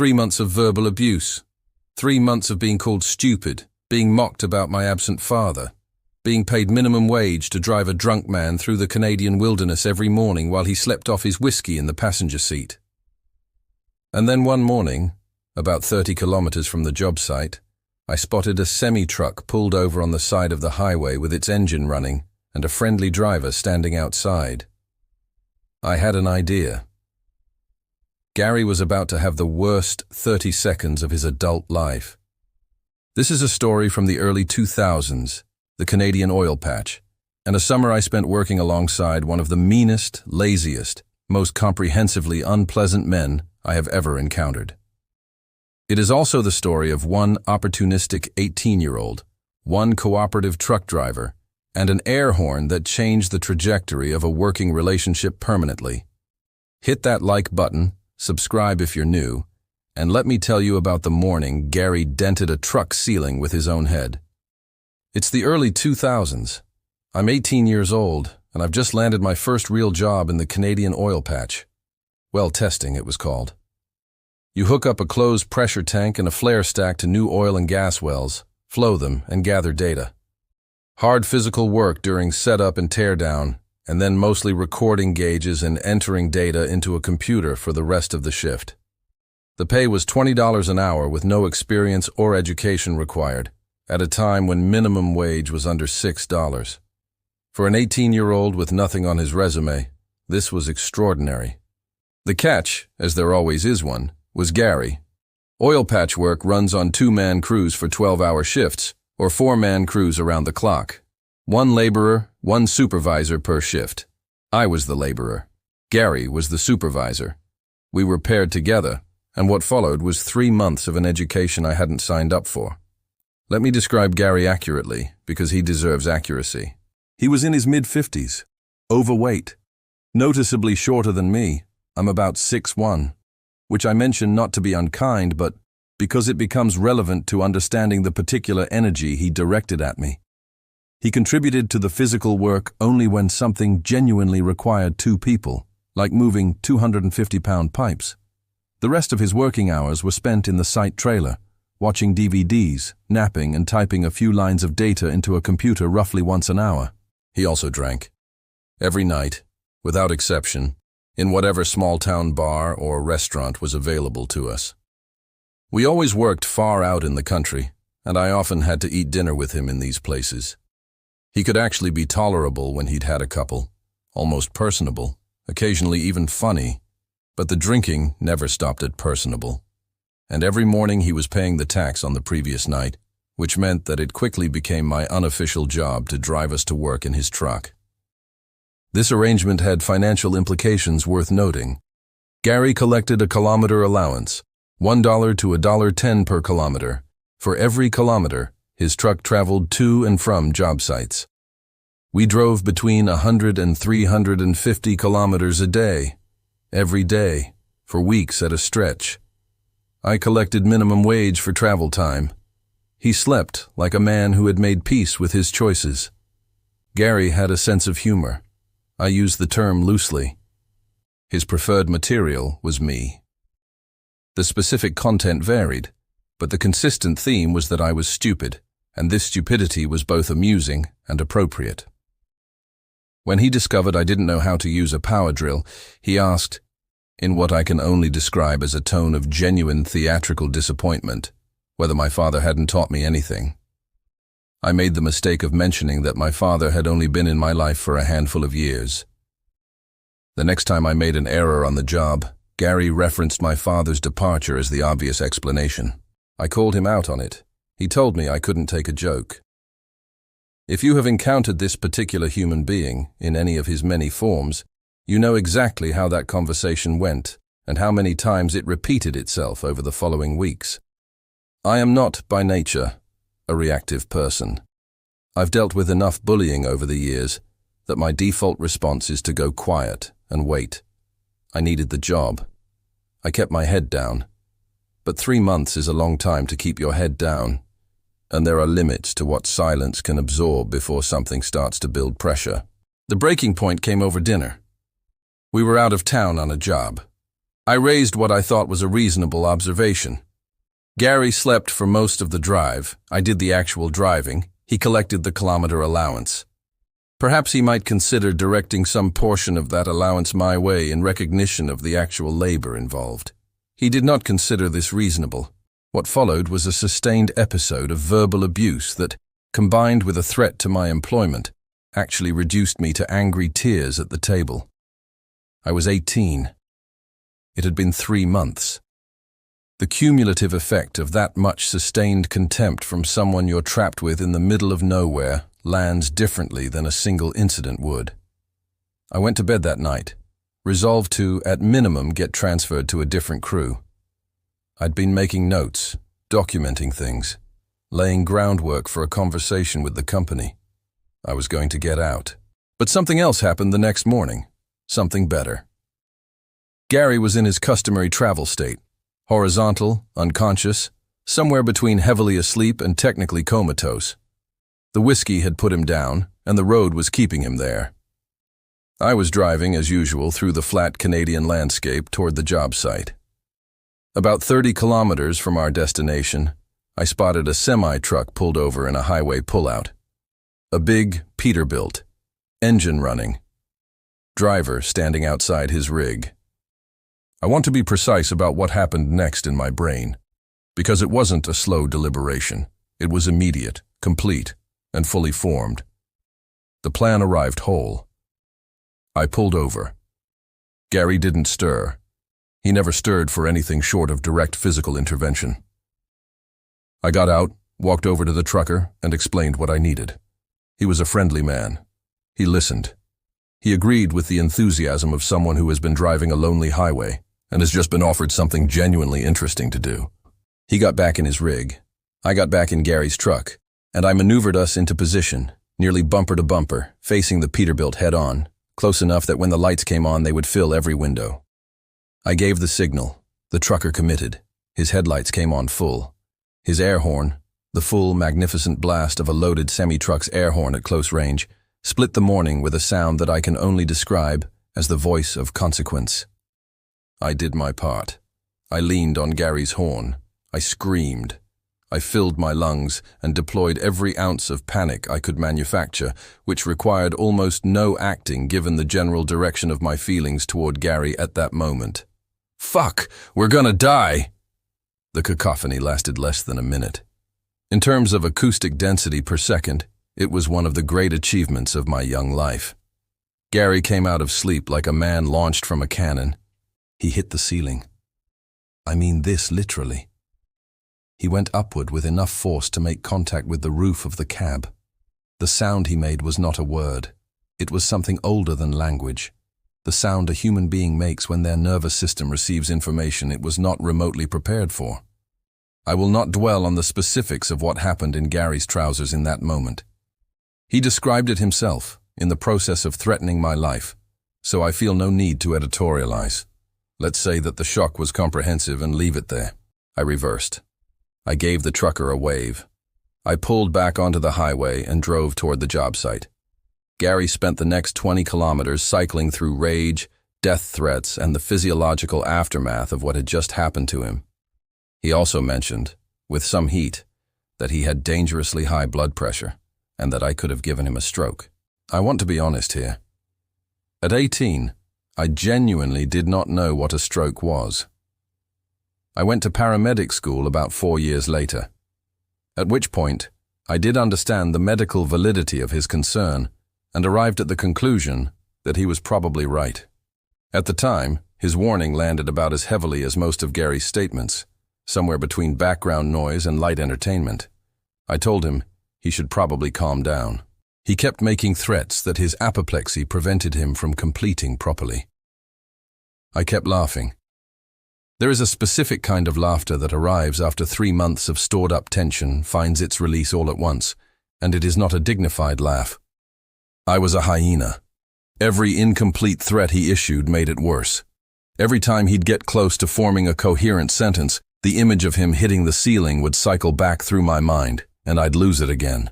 3 months of verbal abuse. 3 months of being called stupid, being mocked about my absent father, being paid minimum wage to drive a drunk man through the Canadian wilderness every morning while he slept off his whiskey in the passenger seat. And then one morning, about 30 kilometers from the job site, I spotted a semi-truck pulled over on the side of the highway with its engine running and a friendly driver standing outside. I had an idea. Gary was about to have the worst 30 seconds of his adult life. This is a story from the early 2000s, the Canadian oil patch, and a summer I spent working alongside one of the meanest, laziest, most comprehensively unpleasant men I have ever encountered. It is also the story of one opportunistic 18-year-old, one cooperative truck driver, and an air horn that changed the trajectory of a working relationship permanently. Hit that like button, subscribe if you're new, and let me tell you about the morning Gary dented a truck ceiling with his own head. It's the early 2000s. I'm 18 years old, and I've just landed my first real job in the Canadian oil patch. Well testing, it was called. You hook up a closed pressure tank and a flare stack to new oil and gas wells, flow them, and gather data. Hard physical work during setup and teardown, and then mostly recording gauges and entering data into a computer for the rest of the shift. The pay was $20 an hour with no experience or education required, at a time when minimum wage was under $6. For an 18-year-old with nothing on his resume, this was extraordinary. The catch, as there always is one, was Gary. Oil patch work runs on 2-man crews for 12-hour shifts, or 4-man crews around the clock. 1 laborer, 1 supervisor per shift. I was the laborer. Gary was the supervisor. We were paired together, and what followed was 3 months of an education I hadn't signed up for. Let me describe Gary accurately, because he deserves accuracy. He was in his mid-50s, overweight, noticeably shorter than me. I'm about 6'1", which I mention not to be unkind, but because it becomes relevant to understanding the particular energy he directed at me. He contributed to the physical work only when something genuinely required 2 people, like moving 250-pound pipes. The rest of his working hours were spent in the site trailer, watching DVDs, napping, and typing a few lines of data into a computer roughly once an hour. He also drank. Every night, without exception, in whatever small-town bar or restaurant was available to us. We always worked far out in the country, and I often had to eat dinner with him in these places. He could actually be tolerable when he'd had a couple, almost personable, occasionally even funny, but the drinking never stopped at personable. And every morning he was paying the tax on the previous night, which meant that it quickly became my unofficial job to drive us to work in his truck. This arrangement had financial implications worth noting. Gary collected a kilometer allowance, $1 to $1.10 per kilometer. For every kilometer, his truck traveled to and from job sites. We drove between 100 and 350 kilometers a day, every day, for weeks at a stretch. I collected minimum wage for travel time. He slept like a man who had made peace with his choices. Gary had a sense of humor. I use the term loosely. His preferred material was me. The specific content varied, but the consistent theme was that I was stupid, and this stupidity was both amusing and appropriate. When he discovered I didn't know how to use a power drill, he asked, in what I can only describe as a tone of genuine theatrical disappointment, whether my father hadn't taught me anything. I made the mistake of mentioning that my father had only been in my life for a handful of years. The next time I made an error on the job, Gary referenced my father's departure as the obvious explanation. I called him out on it. He told me I couldn't take a joke. If you have encountered this particular human being in any of his many forms, you know exactly how that conversation went and how many times it repeated itself over the following weeks. I am not, by nature, a reactive person. I've dealt with enough bullying over the years that my default response is to go quiet and wait. I needed the job. I kept my head down. But 3 months is a long time to keep your head down, and there are limits to what silence can absorb before something starts to build pressure. The breaking point came over dinner. We were out of town on a job. I raised what I thought was a reasonable observation. Gary slept for most of the drive. I did the actual driving. He collected the kilometer allowance. Perhaps he might consider directing some portion of that allowance my way in recognition of the actual labor involved. He did not consider this reasonable. What followed was a sustained episode of verbal abuse that, combined with a threat to my employment, actually reduced me to angry tears at the table. I was 18. It had been 3 months. The cumulative effect of that much sustained contempt from someone you're trapped with in the middle of nowhere lands differently than a single incident would. I went to bed that night, resolved to, at minimum, get transferred to a different crew. I'd been making notes, documenting things, laying groundwork for a conversation with the company. I was going to get out. But something else happened the next morning, something better. Gary was in his customary travel state, horizontal, unconscious, somewhere between heavily asleep and technically comatose. The whiskey had put him down, and the road was keeping him there. I was driving, as usual, through the flat Canadian landscape toward the job site. About 30 kilometers from our destination, I spotted a semi-truck pulled over in a highway pullout. A big Peterbilt, engine running. Driver standing outside his rig. I want to be precise about what happened next in my brain, because it wasn't a slow deliberation. It was immediate, complete, and fully formed. The plan arrived whole. I pulled over. Gary didn't stir. He never stirred for anything short of direct physical intervention. I got out, walked over to the trucker, and explained what I needed. He was a friendly man. He listened. He agreed with the enthusiasm of someone who has been driving a lonely highway and has just been offered something genuinely interesting to do. He got back in his rig. I got back in Gary's truck, and I maneuvered us into position, nearly bumper to bumper, facing the Peterbilt head-on, close enough that when the lights came on they would fill every window. I gave the signal. The trucker committed. His headlights came on full. His air horn, the full, magnificent blast of a loaded semi-truck's air horn at close range, split the morning with a sound that I can only describe as the voice of consequence. I did my part. I leaned on Gary's horn. I screamed. I filled my lungs and deployed every ounce of panic I could manufacture, which required almost no acting given the general direction of my feelings toward Gary at that moment. "Fuck! We're gonna die!" The cacophony lasted less than a minute. In terms of acoustic density per second, it was one of the great achievements of my young life. Gary came out of sleep like a man launched from a cannon. He hit the ceiling. I mean this literally. He went upward with enough force to make contact with the roof of the cab. The sound he made was not a word. It was something older than language. The sound a human being makes when their nervous system receives information it was not remotely prepared for. I will not dwell on the specifics of what happened in Gary's trousers in that moment. He described it himself, in the process of threatening my life, so I feel no need to editorialize. Let's say that the shock was comprehensive and leave it there. I reversed. I gave the trucker a wave. I pulled back onto the highway and drove toward the job site. Gary spent the next 20 kilometers cycling through rage, death threats, and the physiological aftermath of what had just happened to him. He also mentioned, with some heat, that he had dangerously high blood pressure and that I could have given him a stroke. I want to be honest here. At 18, I genuinely did not know what a stroke was. I went to paramedic school about 4 years later, at which point I did understand the medical validity of his concern and arrived at the conclusion that he was probably right. At the time, his warning landed about as heavily as most of Gary's statements, somewhere between background noise and light entertainment. I told him he should probably calm down. He kept making threats that his apoplexy prevented him from completing properly. I kept laughing. There is a specific kind of laughter that arrives after 3 months of stored-up tension finds its release all at once, and it is not a dignified laugh. I was a hyena. Every incomplete threat he issued made it worse. Every time he'd get close to forming a coherent sentence, the image of him hitting the ceiling would cycle back through my mind, and I'd lose it again.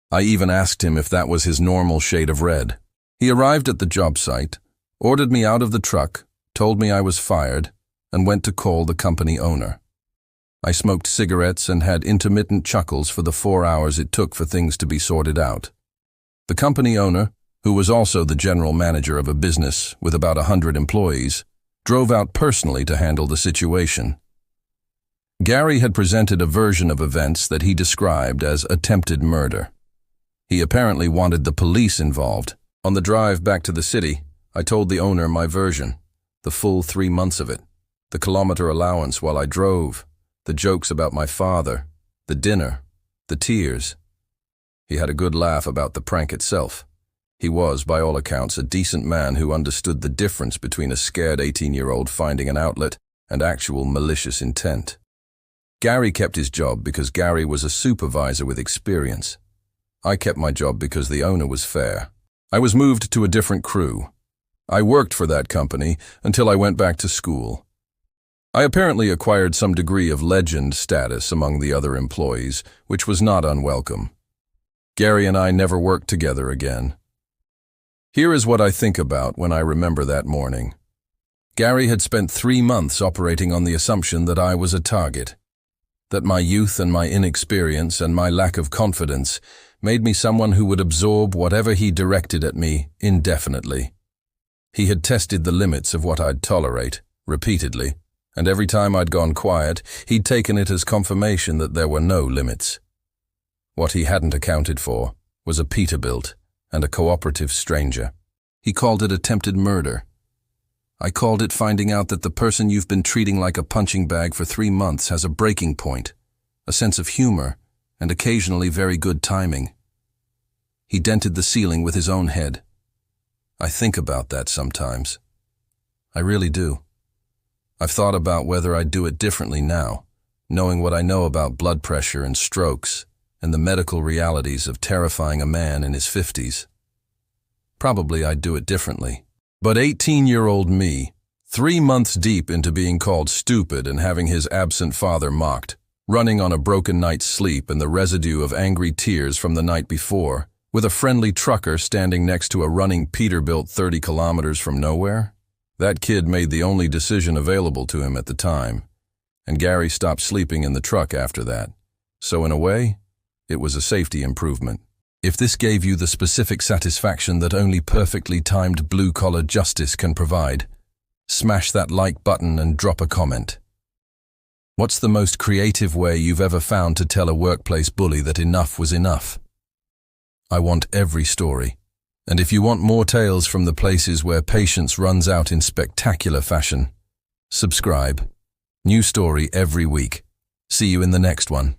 I even asked him if that was his normal shade of red. He arrived at the job site, ordered me out of the truck, told me I was fired, and went to call the company owner. I smoked cigarettes and had intermittent chuckles for the 4 hours it took for things to be sorted out. The company owner, who was also the general manager of a business with about 100 employees, drove out personally to handle the situation. Gary had presented a version of events that he described as attempted murder. He apparently wanted the police involved. On the drive back to the city, I told the owner my version, the full 3 months of it, the kilometer allowance while I drove, the jokes about my father, the dinner, the tears. He had a good laugh about the prank itself. He was, by all accounts, a decent man who understood the difference between a scared 18-year-old finding an outlet and actual malicious intent. Gary kept his job because Gary was a supervisor with experience. I kept my job because the owner was fair. I was moved to a different crew. I worked for that company until I went back to school. I apparently acquired some degree of legend status among the other employees, which was not unwelcome. Gary and I never worked together again. Here is what I think about when I remember that morning. Gary had spent 3 months operating on the assumption that I was a target, that my youth and my inexperience and my lack of confidence made me someone who would absorb whatever he directed at me indefinitely. He had tested the limits of what I'd tolerate, repeatedly, and every time I'd gone quiet, he'd taken it as confirmation that there were no limits. What he hadn't accounted for was a Peterbilt and a cooperative stranger. He called it attempted murder. I called it finding out that the person you've been treating like a punching bag for 3 months has a breaking point, a sense of humor, and occasionally very good timing. He dented the ceiling with his own head. I think about that sometimes. I really do. I've thought about whether I'd do it differently now, knowing what I know about blood pressure and strokes and the medical realities of terrifying a man in his 50s. Probably I'd do it differently. But 18-year-old me, 3 months deep into being called stupid and having his absent father mocked, running on a broken night's sleep and the residue of angry tears from the night before, with a friendly trucker standing next to a running Peterbilt 30 kilometers from nowhere? That kid made the only decision available to him at the time, and Gary stopped sleeping in the truck after that. So in a way, it was a safety improvement. If this gave you the specific satisfaction that only perfectly timed blue-collar justice can provide, smash that like button and drop a comment. What's the most creative way you've ever found to tell a workplace bully that enough was enough? I want every story. And if you want more tales from the places where patience runs out in spectacular fashion, subscribe. New story every week. See you in the next one.